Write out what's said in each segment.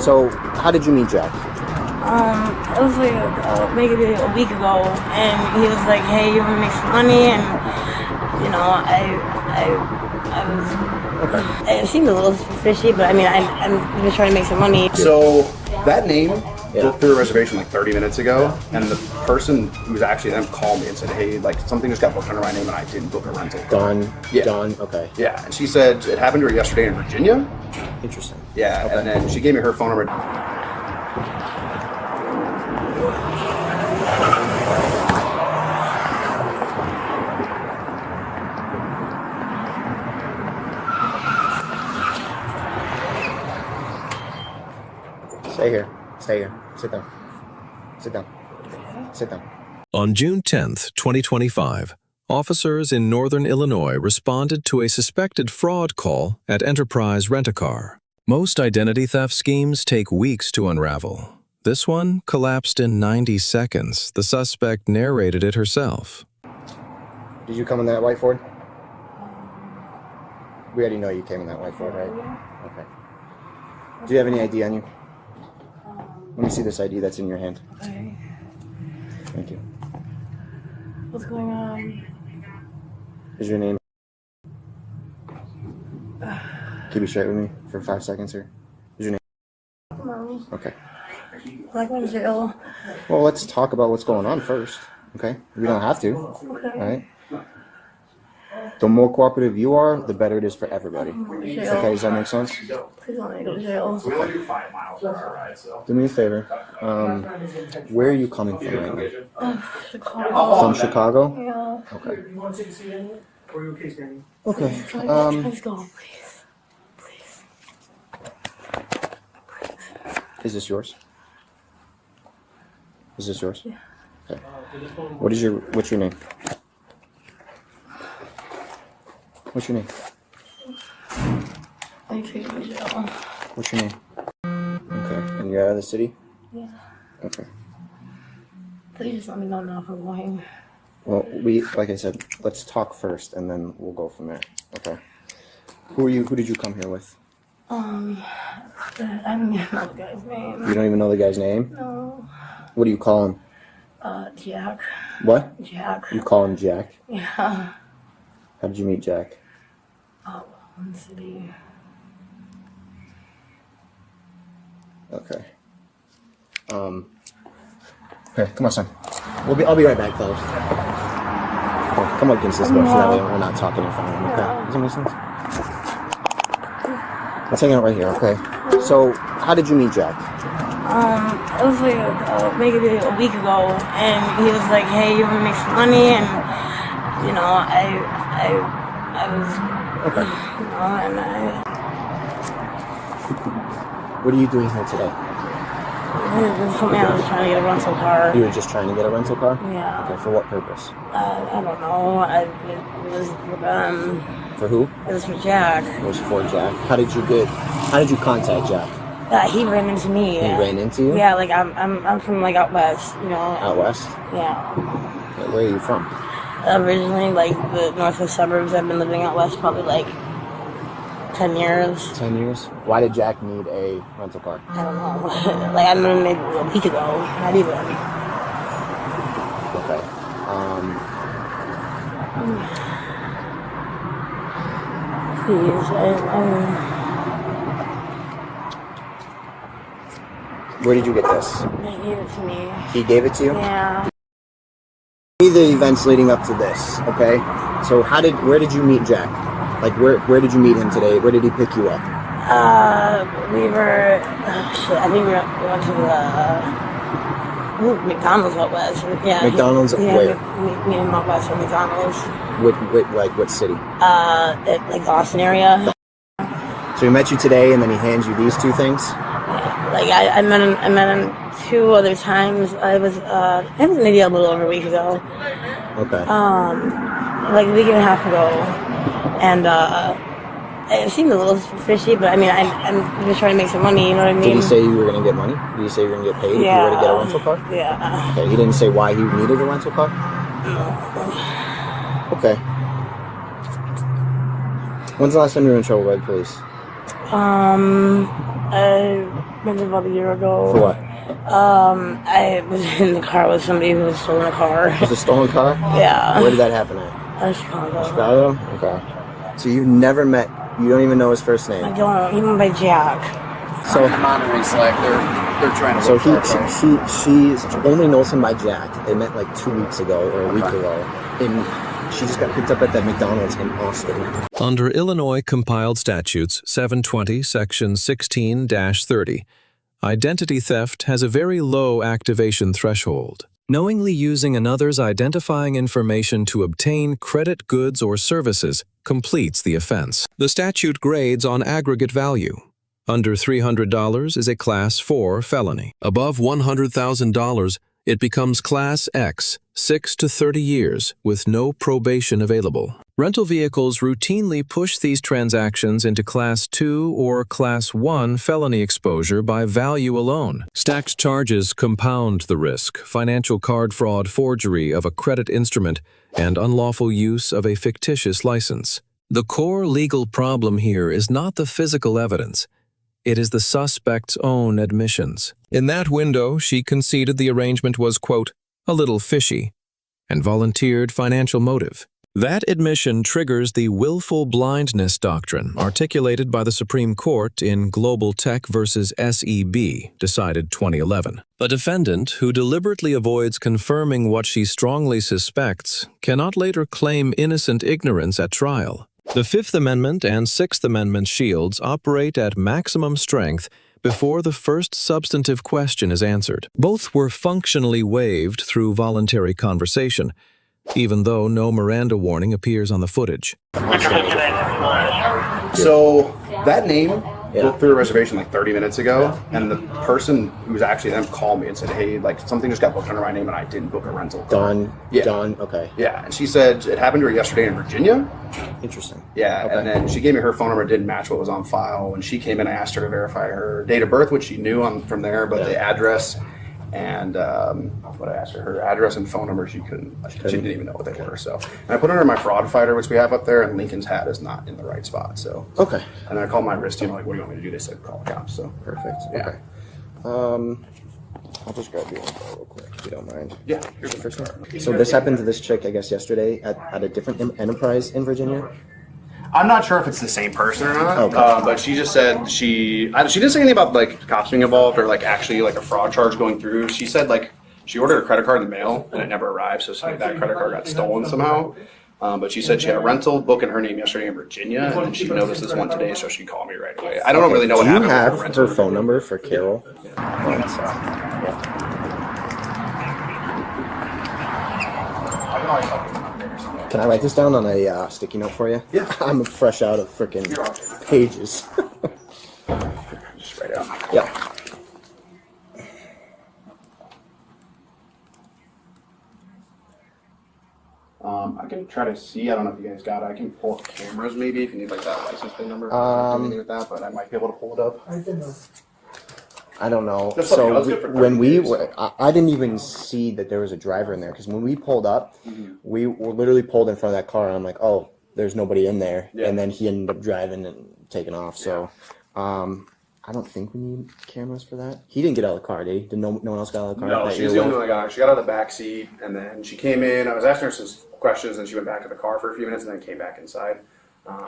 So, how did you meet Jack? It was like maybe a week ago, and he was like, "Hey, you want to make some money?" And you know, it seemed a little fishy, but I mean, I'm just trying to make some money. So that name booked through a reservation like 30 minutes ago, and the person who was actually them called me and said, "Hey, like something just got booked under my name, and I didn't book a rental." Dawn. Yeah. Dawn. Okay. Yeah, and she said it happened to her yesterday in Virginia. Interesting. Yeah, Okay. and then she gave me her phone number. Stay here. Stay here. Sit down. Sit down. Sit down. On June 10th, 2025, officers in northern Illinois responded to a suspected fraud call at Enterprise Rent-A-Car. Most identity theft schemes take weeks to unravel. This one collapsed in 90 seconds. The suspect narrated it herself. Did you come in that white Ford? We already know you came in that white Ford, right? Okay. Do you have any ID on you? Let me see this ID that's in your hand. Okay. Thank you. What's going on? Is your name? Keep it straight with me for 5 seconds here. Is your name? No. Okay. Like going to jail. Well, let's talk about what's going on first. Okay? We don't have to. Okay. All right? The more cooperative you are, the better it is for everybody. Jail. Okay, does that make sense? Please don't let me go to jail. We only do 5 miles on our ride, so. Do me a favor. Where are you coming from right now? Chicago. From Chicago? Yeah. Okay. Okay. Okay. Let's go, please. Please. Is this yours? Is this yours? Yeah. Okay. What's your name? What's your name? I take you to jail. What's your name? Okay. And you're out of the city? Yeah. Okay. Please just let me know now if I'm going. Well, like I said, let's talk first, and then we'll go from there. Okay. Who did you come here with? I don't even know the guy's name. You don't even know the guy's name? No. What do you call him? Jack. What? Jack. You call him Jack? Yeah. How did you meet Jack? In the city. Okay. Here, come on, son. I'll be right back, fellas. Oh, come up against this bush so that way we're not talking in front of him, okay? Does that make sense? Let's hang out right here, okay? So, how did you meet Jack? It was like maybe a week ago, and he was like, "Hey, you want to make some money?" And you know, I was, Okay. you know, and What are you doing here today? I was trying to get a rental car. You were just trying to get a rental car? Yeah. Okay, for what purpose? I don't know. It was For who? it was for Jack. It was for Jack. How did you contact Jack? He ran into me. He ran into you? Yeah, like I'm from like out west, you know. Out west? Yeah. Okay, where are you from? Originally, like the northwest suburbs. I've been living out west probably like 10 years. 10 years? Why did Jack need a rental car? I don't know. Like I met him maybe a week ago. Not even. Okay. Please, Where did you get this? They gave it to me. He gave it to you? Yeah. Give me the events leading up to this, okay? So where did you meet Jack? Like where did you meet him today? Where did he pick you up? We were. I think we went to McDonald's out west. Yeah. McDonald's where? Me and my west at McDonald's. What city? Like the Austin area. So he met you today, and then he hands you these two things. Like I met him 2 other times. It was maybe a little over a week ago. Okay. Like a week and a half ago, and it seemed a little fishy, but I mean, I'm just trying to make some money. You know what I mean? Did he say you were going to get money? Did he say you were going to get paid if you were to get a rental car? Yeah. Okay. He didn't say why he needed a rental car. Okay. When's the last time you were in trouble by the police? Maybe about a year ago. For what? I was in the car with somebody who was stolen a car. Was it a stolen car? Yeah. Where did that happen at? Chicago. Chicago? Okay. So you've never met, you don't even know his first name? I don't. He went by Jack. So I'm monitoring Slack. They're trying to. So look for our phone. she only knows him by Jack. They met like 2 weeks ago or a week ago. And she just got picked up at that McDonald's in Austin. Under Illinois compiled statutes 720 section 16-30, identity theft has a very low activation threshold. Knowingly using another's identifying information to obtain credit, goods, or services completes the offense. The statute grades on aggregate value. Under $300 is a Class 4 felony. Above $100,000, it becomes Class X, 6 to 30 years, with no probation available. Rental vehicles routinely push these transactions into Class 2 or Class 1 felony exposure by value alone. Stacked charges compound the risk: financial card fraud, forgery of a credit instrument, and unlawful use of a fictitious license. The core legal problem here is not the physical evidence. It is the suspect's own admissions. In that window, she conceded the arrangement was, quote, a little fishy, and volunteered financial motive. That admission triggers the willful-blindness doctrine articulated by the Supreme Court in Global Tech versus SEB, decided 2011. A defendant who deliberately avoids confirming what she strongly suspects cannot later claim innocent ignorance at trial. The Fifth Amendment and Sixth Amendment shields operate at maximum strength before the first substantive question is answered. Both were functionally waived through voluntary conversation, even though no Miranda warning appears on the footage. So that name booked through a reservation like 30 minutes ago, and the person who was actually them called me and said, hey, like something just got booked under my name and I didn't book a rental. Dawn? Yeah. Dawn, okay. Yeah, and she said it happened to her yesterday in Virginia. Interesting. Yeah, Okay. and then she gave me her phone number, it didn't match what was on file. When she came in, I asked her to verify her date of birth, which she knew from there, but the address and what I asked her address and phone number, she didn't even know what they were. So, and I put her in my fraud fighter, which we have up there, and Lincoln's hat is not in the right spot. So, Okay. and then I called my risk team, like, what do you want me to do? They said call the cops. So, Perfect. Yeah. Okay. I'll just grab your info real quick, if you don't mind. yeah, here's the first one. So this happened to this chick, I guess, yesterday at a different enterprise in Virginia. I'm not sure if it's the same person or not, Okay. but she just said she didn't say anything about like cops being involved or like actually like a fraud charge going through. She said like she ordered a credit card in the mail and it never arrived, so that credit card got stolen somehow. But she said she had a rental book in her name yesterday in Virginia, and then she noticed this one today, so she called me right away. I don't really know what Do you happened. have with the rental. her phone number for Carol? Can I write this down on a sticky note for you? Yeah. I'm fresh out of freaking pages. Just write it out. Yep. I can try to see. I don't know if you guys got it. I can pull up cameras maybe if you need like that license plate number. I don't do anything with that, but I might be able to pull it up. I don't know. Just let me know. So It's good for when 30 we days. were, I didn't even see that there was a driver in there, because when we pulled up, we were literally pulled in front of that car, and I'm like, oh, there's nobody in there. Yeah. And then he ended up driving and taking off. So I don't think we need cameras for that. He didn't get out of the car, did he? Did no one else got out of the car? No, that she was you're the only aware one I got. She got out of the back seat, and then she came in. I was asking her some questions, and she went back to the car for a few minutes, and then came back inside.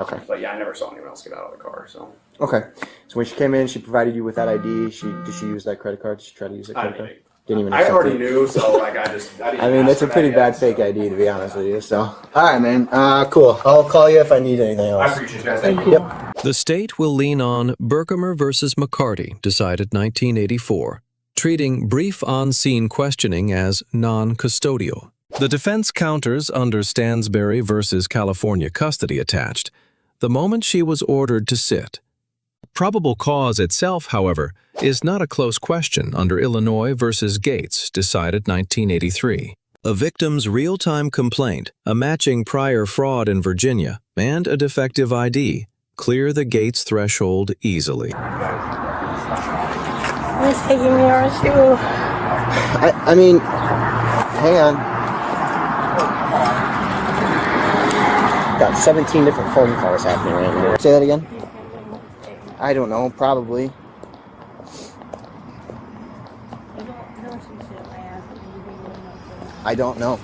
Okay. But yeah, I never saw anyone else get out of the car. So of? Okay. So when she came in, she provided you with that ID. Did she use that credit card? Did she try to use that credit card? Didn't even I accept already it. knew. So like I didn't. I mean, that's a pretty bad fake ID, to be honest with you. So, all right, man. Cool. I'll call you if I need anything else. I appreciate you guys. Thank you. Yep. The state will lean on Berkemer versus McCarty, decided 1984, treating brief on-scene questioning as non-custodial. The defense counters under Stansbury versus California custody attached the moment she was ordered to sit. Probable cause itself, however, is not a close question under Illinois versus Gates, decided 1983. A victim's real-time complaint, a matching prior fraud in Virginia, and a defective ID clear the Gates threshold easily. He's taking me over too. I mean, hang on. Got 17 different phone calls happening right now. Say that again? I don't know, probably. I don't know.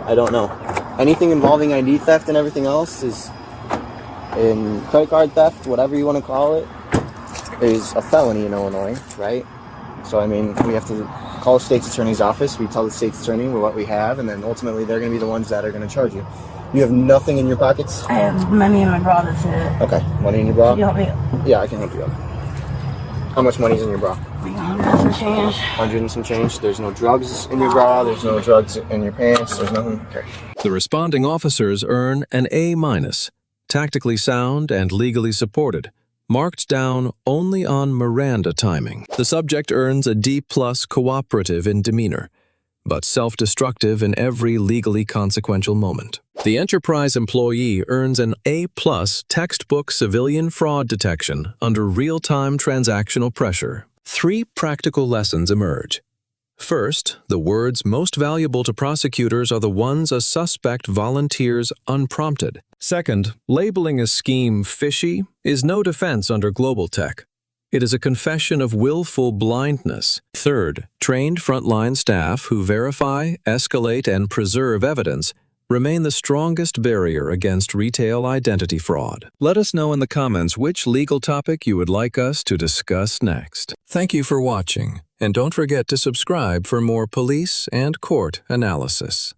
I don't know. Anything involving ID theft and everything else is, in credit card theft, whatever you want to call it, is a felony in Illinois, right? So, I mean, we have to call the state's attorney's office, we tell the state's attorney what we have, and then ultimately they're going to be the ones that are going to charge you. You have nothing in your pockets? I have money in my bra, that's it. Okay, money in your bra? Can you help me? Yeah, I can help you out. How much money's in your bra? Like 100 and some change. 100 and some change. There's no drugs in your bra, there's no drugs in your pants, there's nothing? Okay. The responding officers earn an A-, tactically sound and legally supported, marked down only on Miranda timing. The subject earns a D+ cooperative in demeanor, but self-destructive in every legally consequential moment. The enterprise employee earns an A+ textbook civilian fraud detection under real-time transactional pressure. 3 practical lessons emerge. First, the words most valuable to prosecutors are the ones a suspect volunteers unprompted. Second, labeling a scheme fishy is no defense under global tech. It is a confession of willful-blindness. Third, trained frontline staff who verify, escalate, and preserve evidence remain the strongest barrier against retail identity fraud. Let us know in the comments which legal topic you would like us to discuss next. Thank you for watching, and don't forget to subscribe for more police and court analysis.